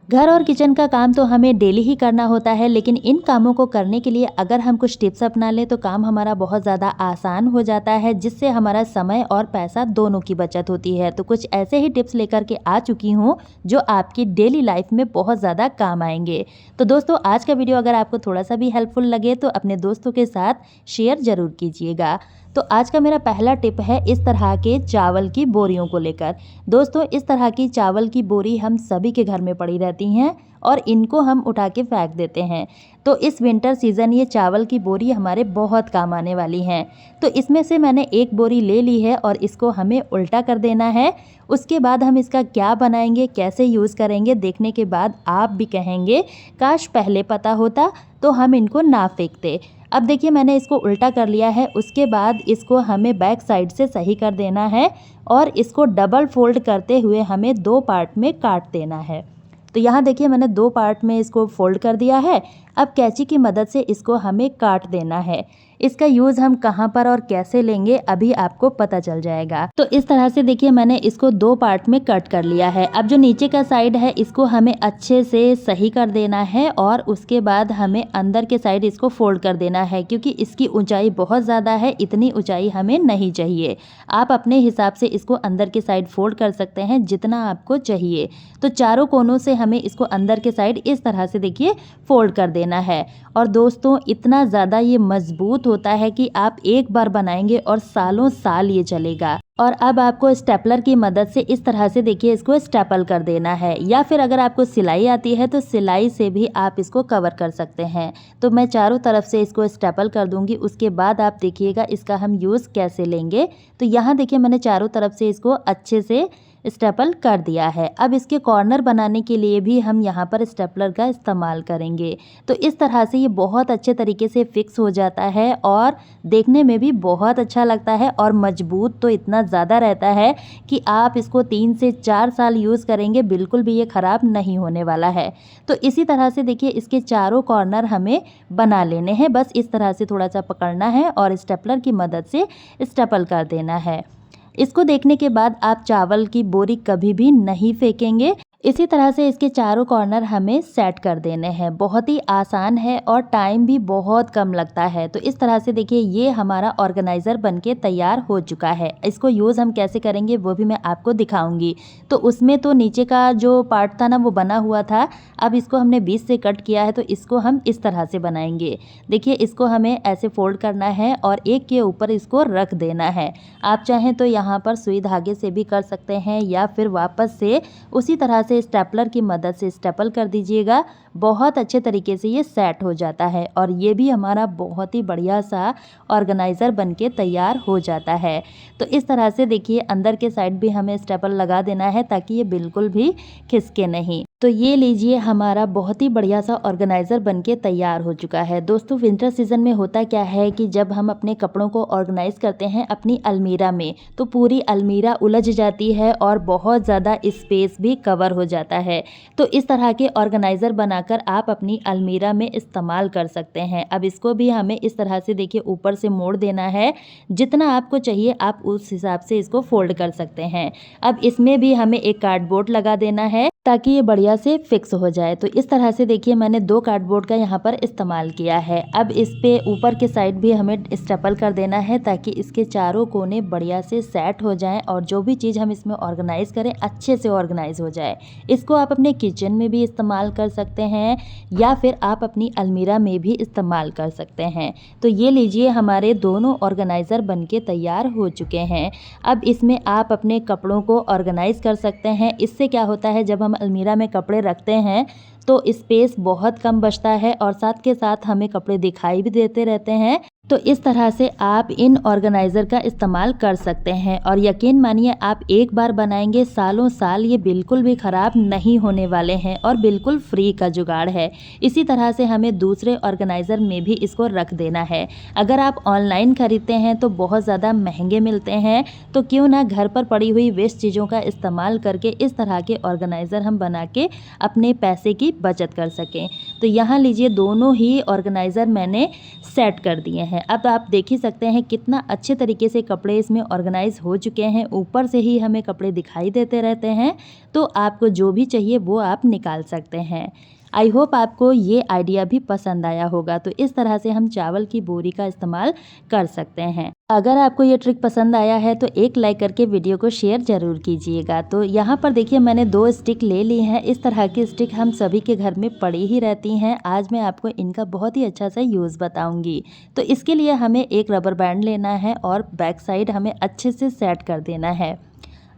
घर और किचन का काम तो हमें डेली ही करना होता है, लेकिन इन कामों को करने के लिए अगर हम कुछ टिप्स अपना लें तो काम हमारा बहुत ज़्यादा आसान हो जाता है, जिससे हमारा समय और पैसा दोनों की बचत होती है। तो कुछ ऐसे ही टिप्स लेकर के आ चुकी हूँ जो आपकी डेली लाइफ में बहुत ज़्यादा काम आएंगे। तो दोस्तों, आज का वीडियो अगर आपको थोड़ा सा भी हेल्पफुल लगे तो अपने दोस्तों के साथ शेयर ज़रूर कीजिएगा। तो आज का मेरा पहला टिप है इस तरह के चावल की बोरियों को लेकर। दोस्तों, इस तरह की चावल की बोरी हम सभी के घर में पड़ी रहती हैं और इनको हम उठा के फेंक देते हैं। तो इस विंटर सीज़न ये चावल की बोरी हमारे बहुत काम आने वाली हैं। तो इसमें से मैंने एक बोरी ले ली है और इसको हमें उल्टा कर देना है। उसके बाद हम इसका क्या बनाएंगे, कैसे यूज़ करेंगे, देखने के बाद आप भी कहेंगे काश पहले पता होता तो हम इनको ना फेंकते। अब देखिए, मैंने इसको उल्टा कर लिया है। उसके बाद इसको हमें बैक साइड से सही कर देना है और इसको डबल फोल्ड करते हुए हमें 2 पार्ट में काट देना है। तो यहाँ देखिए, मैंने 2 पार्ट में इसको फोल्ड कर दिया है। अब कैंची की मदद से इसको हमें काट देना है। इसका यूज़ हम कहाँ पर और कैसे लेंगे अभी आपको पता चल जाएगा। तो इस तरह से देखिए, मैंने इसको 2 पार्ट में कट कर लिया है। अब जो नीचे का साइड है इसको हमें अच्छे से सही कर देना है और उसके बाद हमें अंदर के साइड इसको फोल्ड कर देना है, क्योंकि इसकी ऊंचाई बहुत ज़्यादा है, इतनी ऊंचाई हमें नहीं चाहिए। आप अपने हिसाब से इसको अंदर के साइड फोल्ड कर सकते हैं जितना आपको चाहिए। तो चारों कोनों से हमें इसको अंदर के साइड इस तरह से देखिए फोल्ड कर देना है। और दोस्तों, इतना ज़्यादा ये मजबूत होता है कि आप एक बार बनाएंगे और सालों साल ये चलेगा। और अब आपको स्टेपलर की मदद से इस तरह से देखिए इसको स्टेपल कर देना है, या फिर अगर आपको सिलाई आती है तो सिलाई से भी आप इसको कवर कर सकते हैं। तो मैं चारों तरफ से इसको स्टेपल कर दूंगी, उसके बाद आप देखिएगा इसका हम यूज़ कैसे लेंगे। तो यहाँ देखिए, मैंने चारों तरफ से इसको अच्छे से स्टेपल कर दिया है। अब इसके कॉर्नर बनाने के लिए भी हम यहाँ पर स्टेपलर का इस्तेमाल करेंगे। तो इस तरह से ये बहुत अच्छे तरीके से फिक्स हो जाता है और देखने में भी बहुत अच्छा लगता है और मजबूत तो इतना ज़्यादा रहता है कि आप इसको 3 से 4 साल यूज़ करेंगे, बिल्कुल भी ये ख़राब नहीं होने वाला है। तो इसी तरह से देखिए इसके चारों कॉर्नर हमें बना लेने हैं। बस इस तरह से थोड़ा सा पकड़ना है और स्टेपलर की मदद से स्टेपल कर देना है। इसको देखने के बाद आप चावल की बोरी कभी भी नहीं फेंकेंगे। इसी तरह से इसके चारों कॉर्नर हमें सेट कर देने हैं। बहुत ही आसान है और टाइम भी बहुत कम लगता है। तो इस तरह से देखिए ये हमारा ऑर्गेनाइज़र बनके तैयार हो चुका है। इसको यूज़ हम कैसे करेंगे वो भी मैं आपको दिखाऊंगी। तो उसमें तो नीचे का जो पार्ट था ना वो बना हुआ था, अब इसको हमने बीच से कट किया है तो इसको हम इस तरह से बनाएंगे। देखिए, इसको हमें ऐसे फोल्ड करना है और एक के ऊपर इसको रख देना है। आप चाहें तो यहाँ पर सुई धागे से भी कर सकते हैं या फिर वापस से उसी तरह से स्टेपलर की मदद से स्टेपल कर दीजिएगा। बहुत अच्छे तरीके से ये सेट हो जाता है और ये भी हमारा बहुत ही बढ़िया सा ऑर्गेनाइज़र बनके तैयार हो जाता है। तो इस तरह से देखिए अंदर के साइड भी हमें स्टेपल लगा देना है ताकि ये बिल्कुल भी खिसके नहीं। तो ये लीजिए, हमारा बहुत ही बढ़िया सा ऑर्गेनाइज़र बनके तैयार हो चुका है। दोस्तों, विंटर सीज़न में होता क्या है कि जब हम अपने कपड़ों को ऑर्गेनाइज़ करते हैं अपनी अलमीरा में, तो पूरी अलमीरा उलझ जाती है और बहुत ज़्यादा स्पेस भी कवर हो जाता है। तो इस तरह के ऑर्गेनाइज़र बनाकर आप अपनी अलमीरा में इस्तेमाल कर सकते हैं। अब इसको भी हमें इस तरह से देखिए ऊपर से मोड़ देना है। जितना आपको चाहिए आप उस हिसाब से इसको फोल्ड कर सकते हैं। अब इसमें भी हमें एक कार्डबोर्ड लगा देना है ताकि ये बढ़िया से फिक्स हो जाए। तो इस तरह से देखिए मैंने 2 कार्डबोर्ड का यहाँ पर इस्तेमाल किया है। अब इस पे ऊपर के साइड भी हमें स्टेपल कर देना है ताकि इसके चारों कोने बढ़िया से सेट हो जाएं और जो भी चीज़ हम इसमें ऑर्गेनाइज़ करें अच्छे से ऑर्गेनाइज़ हो जाए। इसको आप अपने किचन में भी इस्तेमाल कर सकते हैं या फिर आप अपनी अलमीरा में भी इस्तेमाल कर सकते हैं। तो ये लीजिए, हमारे दोनों ऑर्गेनाइज़र बनके तैयार हो चुके हैं। अब इसमें आप अपने कपड़ों को ऑर्गेनाइज़ कर सकते हैं। इससे क्या होता है, जब हम अलमीरा में कपड़े रखते हैं तो स्पेस बहुत कम बचता है और साथ के साथ हमें कपड़े दिखाई भी देते रहते हैं। तो इस तरह से आप इन ऑर्गेनाइज़र का इस्तेमाल कर सकते हैं और यकीन मानिए आप एक बार बनाएंगे सालों साल ये बिल्कुल भी ख़राब नहीं होने वाले हैं और बिल्कुल फ्री का जुगाड़ है। इसी तरह से हमें दूसरे ऑर्गेनाइज़र में भी इसको रख देना है। अगर आप ऑनलाइन ख़रीदते हैं तो बहुत ज़्यादा महंगे मिलते हैं, तो क्यों ना घर पर पड़ी हुई वेस्ट चीज़ों का इस्तेमाल करके इस तरह के ऑर्गेनाइज़र हम बना के अपने पैसे की बचत कर सकें। तो तो यहाँ लीजिए दोनों ही ऑर्गेनाइज़र मैंने सेट कर दिए हैं। अब आप देख ही सकते हैं कितना अच्छे तरीके से कपड़े इसमें ऑर्गेनाइज़ हो चुके हैं। ऊपर से ही हमें कपड़े दिखाई देते रहते हैं, तो आपको जो भी चाहिए वो आप निकाल सकते हैं। आई होप आपको ये आइडिया भी पसंद आया होगा। तो इस तरह से हम चावल की बोरी का इस्तेमाल कर सकते हैं। अगर आपको ये ट्रिक पसंद आया है तो एक लाइक करके वीडियो को शेयर ज़रूर कीजिएगा। तो यहाँ पर देखिए मैंने 2 स्टिक ले ली हैं। इस तरह की स्टिक हम सभी के घर में पड़ी ही रहती हैं। आज मैं आपको इनका बहुत ही अच्छा सा यूज़ बताऊँगी। तो इसके लिए हमें एक रबर बैंड लेना है और बैक साइड हमें अच्छे से सेट कर देना है।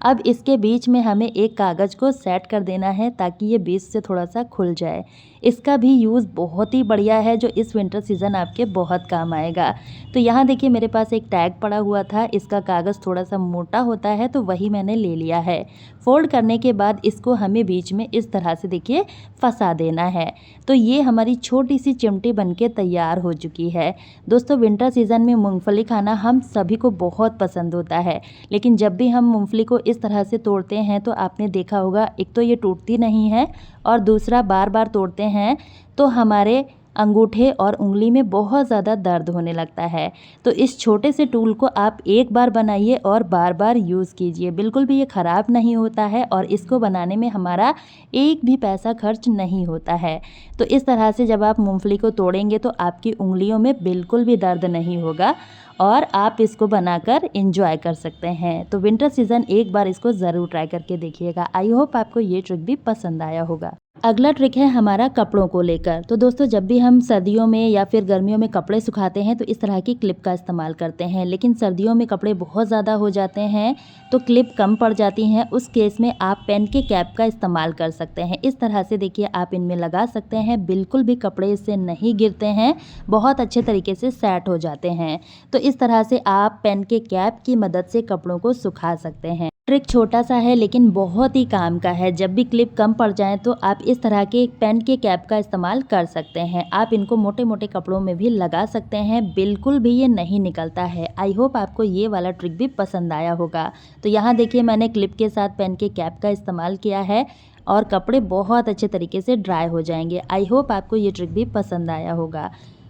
अब इसके बीच में हमें एक कागज़ को सेट कर देना है ताकि ये बीच से थोड़ा सा खुल जाए। इसका भी यूज़ बहुत ही बढ़िया है जो इस विंटर सीज़न आपके बहुत काम आएगा। तो यहाँ देखिए मेरे पास एक टैग पड़ा हुआ था, इसका कागज़ थोड़ा सा मोटा होता है तो वही मैंने ले लिया है। फोल्ड करने के बाद इसको हमें बीच में इस तरह से देखिए फंसा देना है। तो ये हमारी छोटी सी चिमटी बनके तैयार हो चुकी है। दोस्तों विंटर सीज़न में मूँगफली खाना हम सभी को बहुत पसंद होता है, लेकिन जब भी हम मूँगफली को इस तरह से तोड़ते हैं तो आपने देखा होगा एक तो ये टूटती नहीं है और दूसरा बार बार तोड़ते हैं तो हमारे अंगूठे और उंगली में बहुत ज़्यादा दर्द होने लगता है। तो इस छोटे से टूल को आप एक बार बनाइए और बार बार यूज़ कीजिए, बिल्कुल भी ये ख़राब नहीं होता है और इसको बनाने में हमारा एक भी पैसा खर्च नहीं होता है। तो इस तरह से जब आप मूंगफली को तोड़ेंगे तो आपकी उंगलियों में बिल्कुल भी दर्द नहीं होगा और आप इसको बनाकर एंजॉय कर सकते हैं। तो विंटर सीज़न एक बार इसको ज़रूर ट्राई करके देखिएगा। आई होप आपको ये ट्रिक भी पसंद आया होगा। अगला ट्रिक है हमारा कपड़ों को लेकर। तो दोस्तों जब भी हम सर्दियों में या फिर गर्मियों में कपड़े सुखाते हैं तो इस तरह की क्लिप का इस्तेमाल करते हैं, लेकिन सर्दियों में कपड़े बहुत ज़्यादा हो जाते हैं तो क्लिप कम पड़ जाती हैं। उस केस में आप पेन के कैप का इस्तेमाल कर सकते हैं। इस तरह से देखिए आप इनमें लगा सकते हैं, बिल्कुल भी कपड़े इससे नहीं गिरते हैं, बहुत अच्छे तरीके से सेट हो जाते हैं। तो इस तरह से आप पेन के कैप की मदद से कपड़ों को सुखा सकते हैं। ट्रिक छोटा सा है लेकिन बहुत ही काम का है। जब भी क्लिप कम पड़ जाए तो आप इस तरह के पेन के कैप का इस्तेमाल कर सकते हैं। आप इनको मोटे मोटे कपड़ों में भी लगा सकते हैं, बिल्कुल भी ये नहीं निकलता है। आई होप आपको ये वाला ट्रिक भी पसंद आया होगा। तो यहाँ देखिए मैंने क्लिप के साथ पेन के कैप का इस्तेमाल किया है और कपड़े बहुत अच्छे तरीके से ड्राई हो जाएंगे। आई होप आपको ये ट्रिक भी पसंद आया होगा।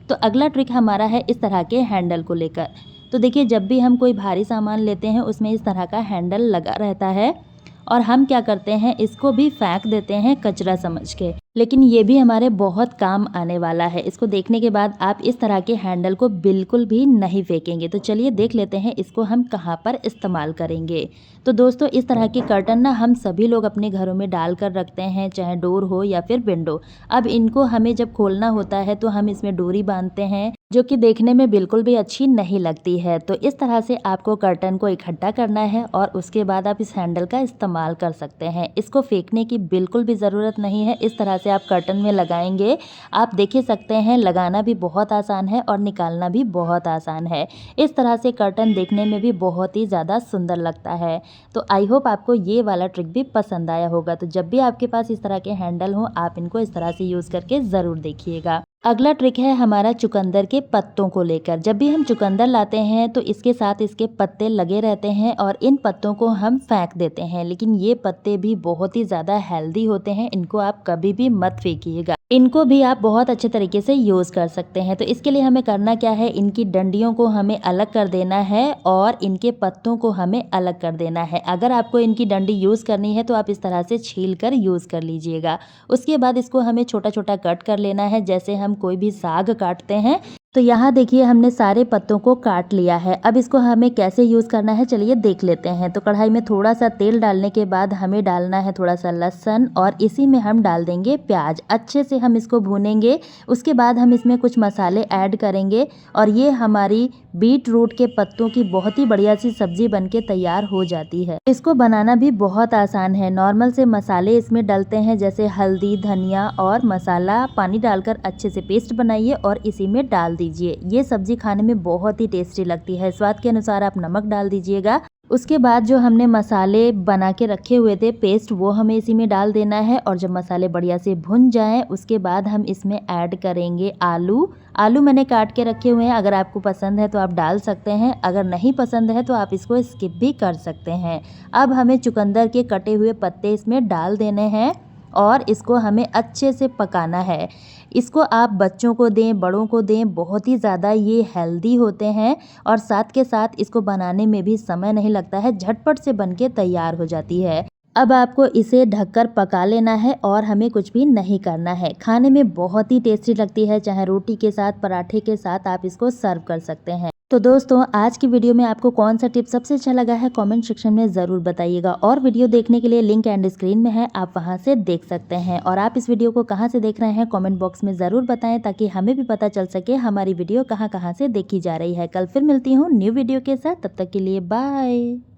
तो अगला ट्रिक हमारा है इस तरह के हैंडल को लेकर। तो देखिए जब भी हम कोई भारी सामान लेते हैं उसमें इस तरह का हैंडल लगा रहता है और हम क्या करते हैं इसको भी फेंक देते हैं कचरा समझ के, लेकिन ये भी हमारे बहुत काम आने वाला है। इसको देखने के बाद आप इस तरह के हैंडल को बिल्कुल भी नहीं फेंकेंगे। तो चलिए देख लेते हैं इसको हम कहाँ पर इस्तेमाल करेंगे। तो दोस्तों इस तरह के कर्टन ना हम सभी लोग अपने घरों में डाल कर रखते हैं, चाहे डोर हो या फिर विंडो। अब इनको हमें जब खोलना होता है तो हम इसमें डोरी बांधते हैं जो कि देखने में बिल्कुल भी अच्छी नहीं लगती है। तो इस तरह से आपको कर्टन को इकट्ठा करना है और उसके बाद आप इस हैंडल का इस्तेमाल कर सकते हैं। इसको फेंकने की बिल्कुल भी ज़रूरत नहीं है। इस तरह से आप कर्टन में लगाएंगे, आप देख ही सकते हैं लगाना भी बहुत आसान है और निकालना भी बहुत आसान है। इस तरह से कर्टन देखने में भी बहुत ही ज़्यादा सुंदर लगता है। तो आई होप आपको ये वाला ट्रिक भी पसंद आया होगा। तो जब भी आपके पास इस तरह के हैंडल हो आप इनको इस तरह से यूज़ करके ज़रूर देखिएगा। अगला ट्रिक है हमारा चुकंदर के पत्तों को लेकर। जब भी हम चुकंदर लाते हैं तो इसके साथ इसके पत्ते लगे रहते हैं और इन पत्तों को हम फेंक देते हैं, लेकिन ये पत्ते भी बहुत ही ज़्यादा हेल्दी होते हैं। इनको आप कभी भी मत फेंकिएगा, इनको भी आप बहुत अच्छे तरीके से यूज़ कर सकते हैं। तो इसके लिए हमें करना क्या है, इनकी डंडियों को हमें अलग कर देना है और इनके पत्तों को हमें अलग कर देना है। अगर आपको इनकी डंडी यूज़ करनी है तो आप इस तरह से छील कर यूज़ कर लीजिएगा। उसके बाद इसको हमें छोटा छोटा कट कर लेना है, जैसे हम कोई भी साग काटते हैं। तो यहाँ देखिए हमने सारे पत्तों को काट लिया है। अब इसको हमें कैसे यूज़ करना है चलिए देख लेते हैं। तो कढ़ाई में थोड़ा सा तेल डालने के बाद हमें डालना है थोड़ा सा लहसुन और इसी में हम डाल देंगे प्याज। अच्छे से हम इसको भूनेंगे। उसके बाद हम इसमें कुछ मसाले ऐड करेंगे और ये हमारी बीट रूट के पत्तों की बहुत ही बढ़िया सी सब्जी बनके तैयार हो जाती है। इसको बनाना भी बहुत आसान है। नॉर्मल से मसाले इसमें डालते हैं जैसे हल्दी, धनिया और मसाला पानी डालकर अच्छे से पेस्ट बनाइए और इसी में डाल दीजिए। ये सब्जी खाने में बहुत ही टेस्टी लगती है। स्वाद के अनुसार आप नमक डाल दीजिएगा। उसके बाद जो हमने मसाले बना के रखे हुए थे पेस्ट, वो हमें इसी में डाल देना है और जब मसाले बढ़िया से भुन जाएं उसके बाद हम इसमें ऐड करेंगे आलू। आलू मैंने काट के रखे हुए हैं, अगर आपको पसंद है तो आप डाल सकते हैं, अगर नहीं पसंद है तो आप इसको स्किप भी कर सकते हैं। अब हमें चुकंदर के कटे हुए पत्ते इसमें डाल देने हैं और इसको हमें अच्छे से पकाना है। इसको आप बच्चों को दें, बड़ों को दें, बहुत ही ज़्यादा ये हेल्दी होते हैं और साथ के साथ इसको बनाने में भी समय नहीं लगता है, झटपट से बन के तैयार हो जाती है। अब आपको इसे ढककर पका लेना है और हमें कुछ भी नहीं करना है। खाने में बहुत ही टेस्टी लगती है, चाहे रोटी के साथ, पराठे के साथ आप इसको सर्व कर सकते हैं। तो दोस्तों, आज की वीडियो में आपको कौन सा टिप सबसे अच्छा लगा है कमेंट सेक्शन में ज़रूर बताइएगा और वीडियो देखने के लिए लिंक एंड स्क्रीन में है, आप वहां से देख सकते हैं। और आप इस वीडियो को कहां से देख रहे हैं कमेंट बॉक्स में ज़रूर बताएं, ताकि हमें भी पता चल सके हमारी वीडियो कहां कहां से देखी जा रही है। कल फिर मिलती हूँ न्यू वीडियो के साथ, तब तक के लिए बाय।